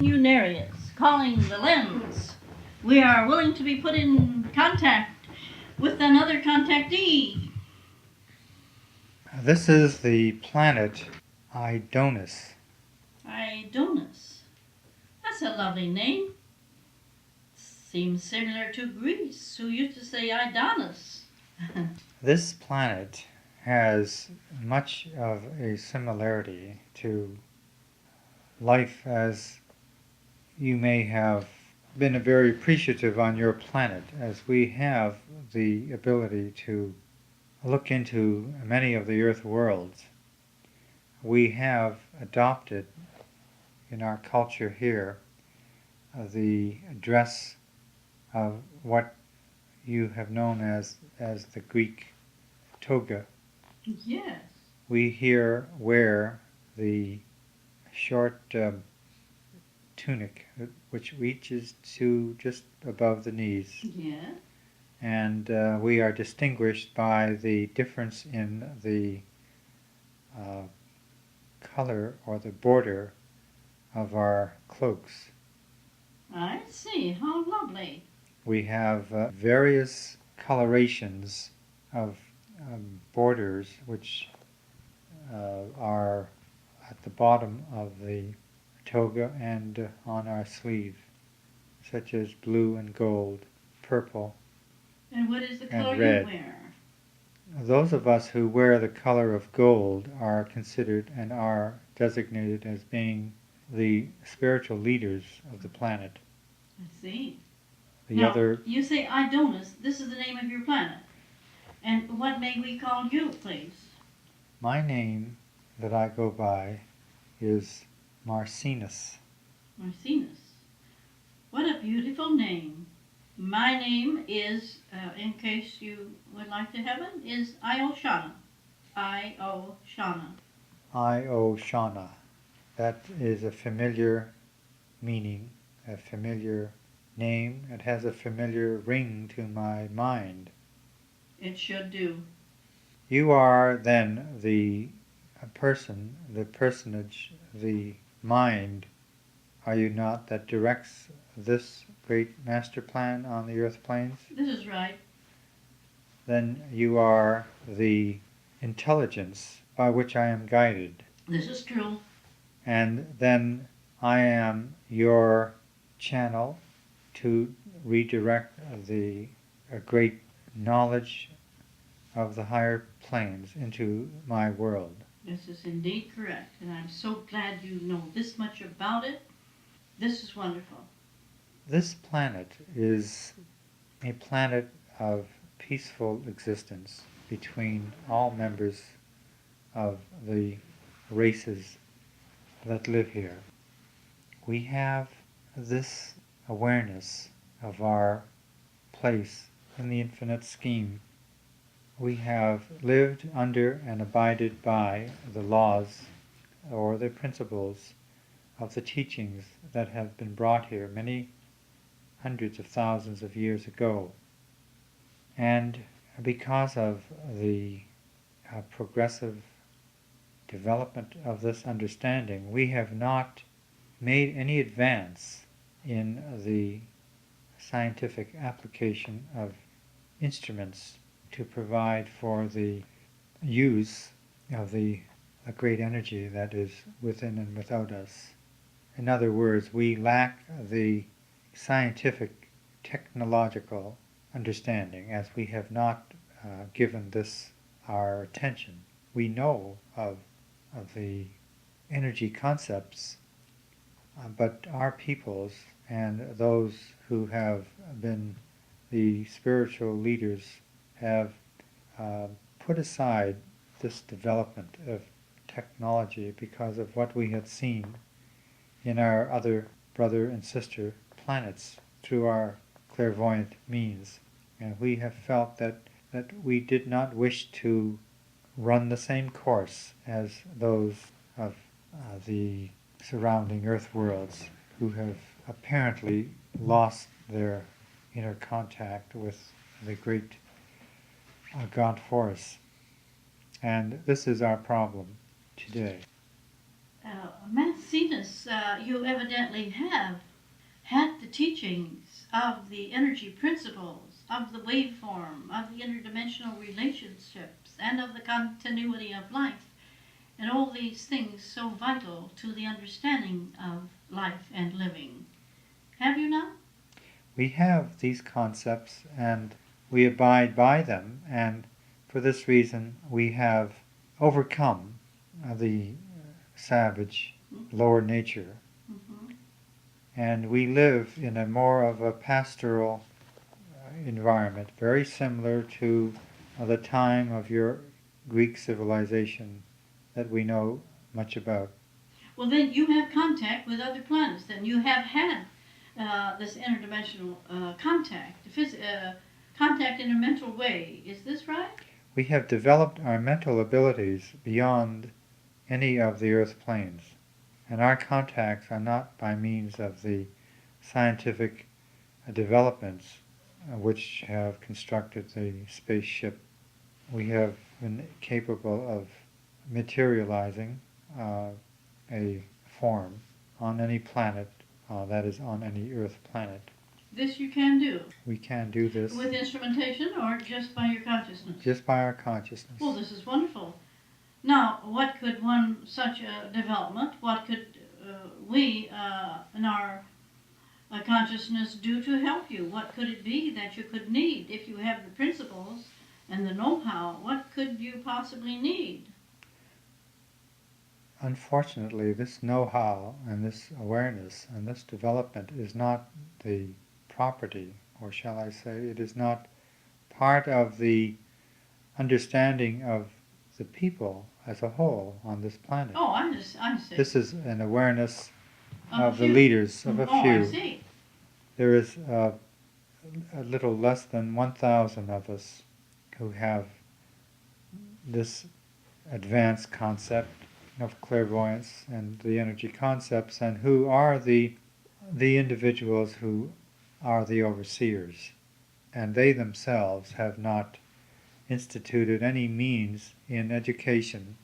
Unarius, calling the lens. We are willing to be put in contact with another contactee. This is the planet Idonis. Idonis. That's a lovely name. Seems similar to Greece, who used to say Idonis. This planet has much of a similarity to life as you may have been very appreciative on your planet, as we have the ability to look into many of the Earth worlds. We have adopted in our culture here the dress of what you have known as the Greek toga. Yes. We here wear the short tunic which reaches to just above the knees. Yeah. And we are distinguished by the difference in the color or the border of our cloaks. I see. How lovely. We have various colorations of borders which are at the bottom of the toga and on our sleeve, such as blue and gold, purple, And what is the color and red. you wear? Those of us who wear the color of gold are considered and are designated as being the spiritual leaders of the planet. I see. The now, other, you say Idonis. This is the name of your planet. And what may we call you, please? my name that I go by is Macinus. Macinus. What a beautiful name. My name is, in case you would like to have it, is Ioshana. Ioshana. Ioshana. That is a familiar meaning, a familiar name. It has a familiar ring to my mind. It should do. You are then the person, the personage, the mind, are you not, that directs this great master plan on the earth planes? This is right. Then you are the intelligence by which I am guided. This is true. And then I am your channel to redirect the great knowledge of the higher planes into my world. This is indeed correct, and I'm so glad you know this much about it. This is wonderful. This planet is a planet of peaceful existence between all members of the races that live here. We have this awareness of our place in the infinite scheme. We have lived under and abided by the laws or the principles of the teachings that have been brought here many hundreds of thousands of years ago. And because of the progressive development of this understanding, we have not made any advance in the scientific application of instruments to provide for the use of the great energy that is within and without us. In other words, we lack the scientific, technological understanding, as we have not given this our attention. We know of the energy concepts, but our peoples and those who have been the spiritual leaders have put aside this development of technology because of what we had seen in our other brother and sister planets through our clairvoyant means. And we have felt that we did not wish to run the same course as those of the surrounding earth worlds who have apparently lost their inner contact with the great God force. And this is our problem today. Macinus, you evidently have had the teachings of the energy principles, of the waveform, of the interdimensional relationships, and of the continuity of life, and all these things so vital to the understanding of life and living. Have you not? We have these concepts and we abide by them, and for this reason we have overcome the savage lower nature, Mm-hmm. and we live in a more of a pastoral environment, very similar to the time of your Greek civilization that we know much about. Well, then you have contact with other planets. Then you have had this interdimensional contact in a mental way. Is this right? We have developed our mental abilities beyond any of the Earth planes, and our contacts are not by means of the scientific developments which have constructed the spaceship. We have been capable of materializing a form on any planet, that is, on any Earth planet. This you can do. We can do this With instrumentation or just by your consciousness? just by our consciousness. Well, this is wonderful. Now, what could one such a development, what could we in our consciousness do to help you? What could it be that you could need if you have the principles and the know-how? What could you possibly need? Unfortunately, this know-how and this awareness and this development is not the property, or shall I say, it is not part of the understanding of the people as a whole on this planet. Oh, I see. This is an awareness of the few. leaders, of a Oh, few. I see. There is a little less than 1,000 of us who have this advanced concept of clairvoyance and the energy concepts, and who are the individuals who are the overseers. And they themselves have not instituted any means in education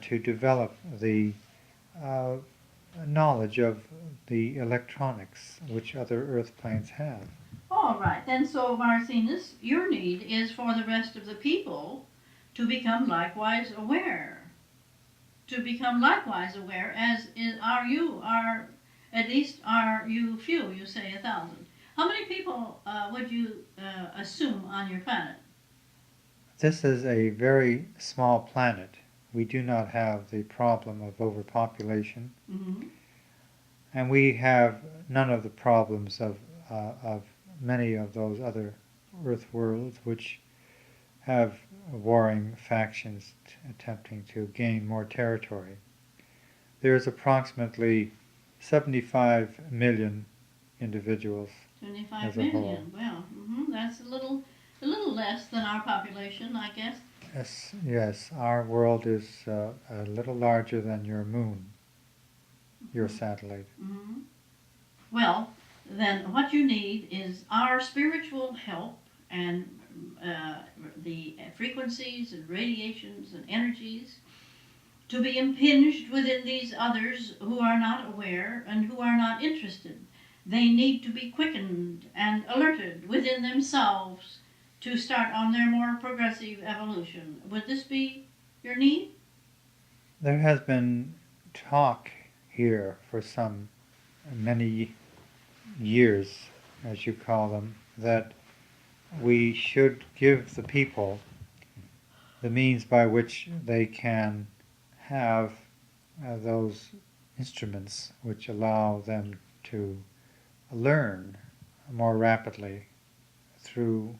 to develop the knowledge of the electronics which other Earth planes have. All right, then, so Marcinus, your need is for the rest of the people to become likewise aware. To become likewise aware, as are you, at least are you few, you say 1,000. How many people would you assume on your planet? This is a very small planet. We do not have the problem of overpopulation, Mm-hmm. and we have none of the problems of many of those other Earth worlds which have warring factions attempting to gain more territory. There is approximately 75 million individuals 25 as a whole. million. Well, that's a little less than our population, I guess. Yes, our world is a little larger than your moon, your satellite. Mm-hmm. Well, then what you need is our spiritual help and the frequencies and radiations and energies to be impinged within these others who are not aware and who are not interested. They need to be quickened and alerted within themselves to start on their more progressive evolution. Would this be your need? There has been talk here for some many years, as you call them, that we should give the people the means by which they can have those instruments which allow them to learn more rapidly through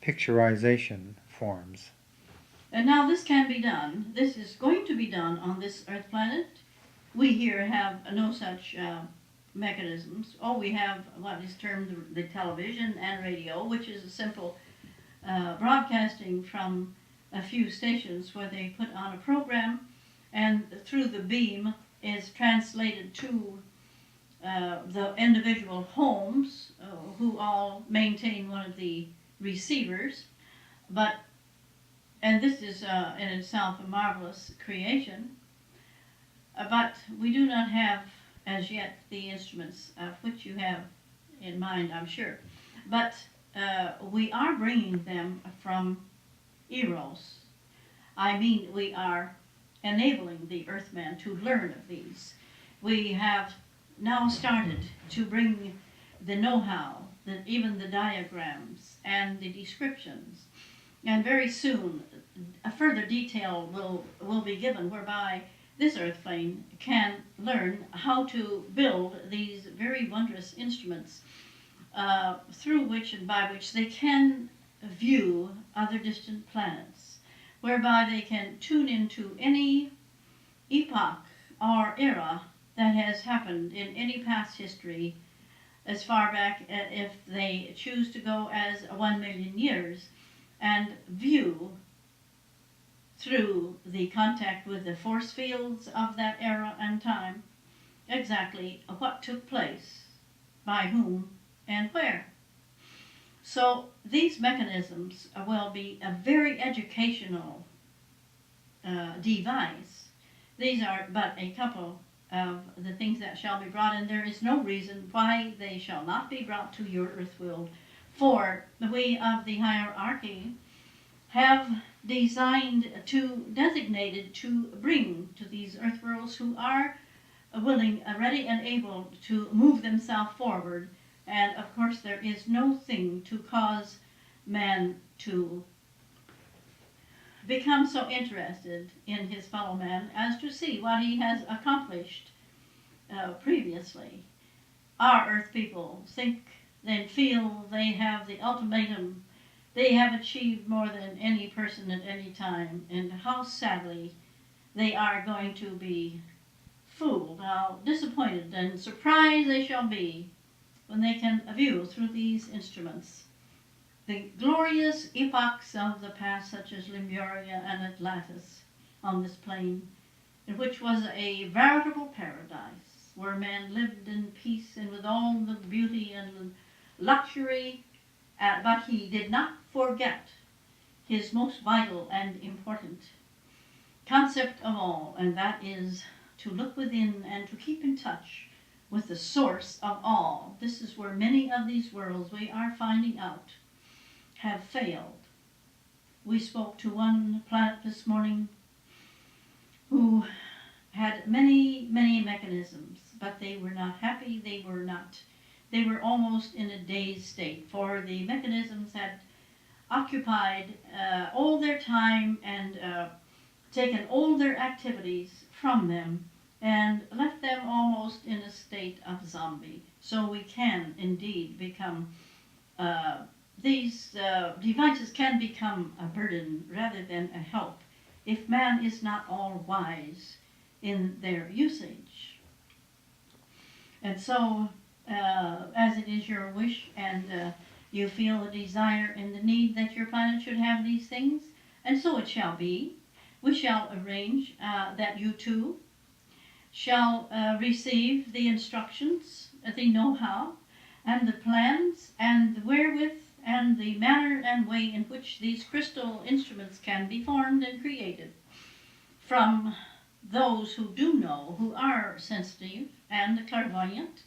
picturization forms. And now this can be done. This is going to be done on this Earth planet. We here have no such mechanisms. Oh, we have what is termed the television and radio, which is a simple broadcasting from a few stations where they put on a program, and through the beam is translated to the individual homes who all maintain one of the receivers. But and this is in itself a marvelous creation. But we do not have as yet the instruments of which you have in mind, I'm sure. But we are bringing them from Eros. I mean, we are enabling the Earthman to learn of these. We have now started to bring the know-how, even the diagrams and the descriptions. And very soon, a further detail will be given whereby this earth plane can learn how to build these very wondrous instruments through which and by which they can view other distant planets, whereby they can tune into any epoch or era that has happened in any past history as far back if they choose to go as 1 million years and view through the contact with the force fields of that era and time exactly what took place, by whom, and where. So these mechanisms will be a very educational device. These are but a couple of the things that shall be brought, and there is no reason why they shall not be brought to your earth world. For we of the hierarchy have designed to designated to bring to these earth worlds who are willing, ready, and able to move themselves forward. And of course, there is no thing to cause man to become so interested in his fellow man as to see what he has accomplished previously. Our earth people think and feel they have the ultimatum. They have achieved more than any person at any time, and how sadly they are going to be fooled, how disappointed and surprised they shall be when they can view through these instruments the glorious epochs of the past, such as Lemuria and Atlantis on this plane, which was a veritable paradise where man lived in peace and with all the beauty and luxury, but he did not forget his most vital and important concept of all, and that is to look within and to keep in touch with the source of all. This is where many of these worlds we are finding out have failed. We spoke to one planet this morning who had many, many mechanisms, but they were not happy. They were almost in a dazed state, for the mechanisms had occupied all their time and taken all their activities from them and left them almost in a state of zombie. So we can indeed become, these devices can become a burden rather than a help if man is not all wise in their usage. And so, as it is your wish and you feel a desire and the need that your planet should have these things, and so it shall be. We shall arrange that you too shall receive the instructions, the know-how, and the plans, and the wherewith, and the manner and way in which these crystal instruments can be formed and created from those who do know, who are sensitive and clairvoyant,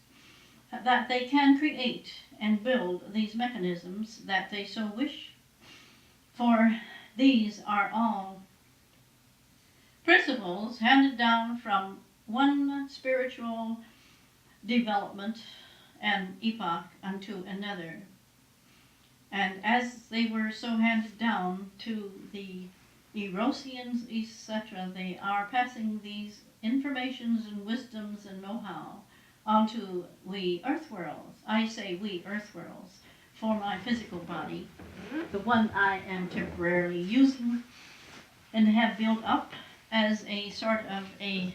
that they can create and build these mechanisms that they so wish. For these are all principles handed down from one spiritual development and epoch unto another. And as they were so handed down to the Erosians, etc., they are passing these informations and wisdoms and know-how onto we earth worlds. I say we earth worlds for my physical body, the one I am temporarily using and have built up as a sort of a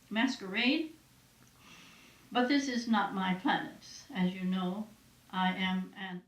masquerade. But this is not my planet. As you know, I am an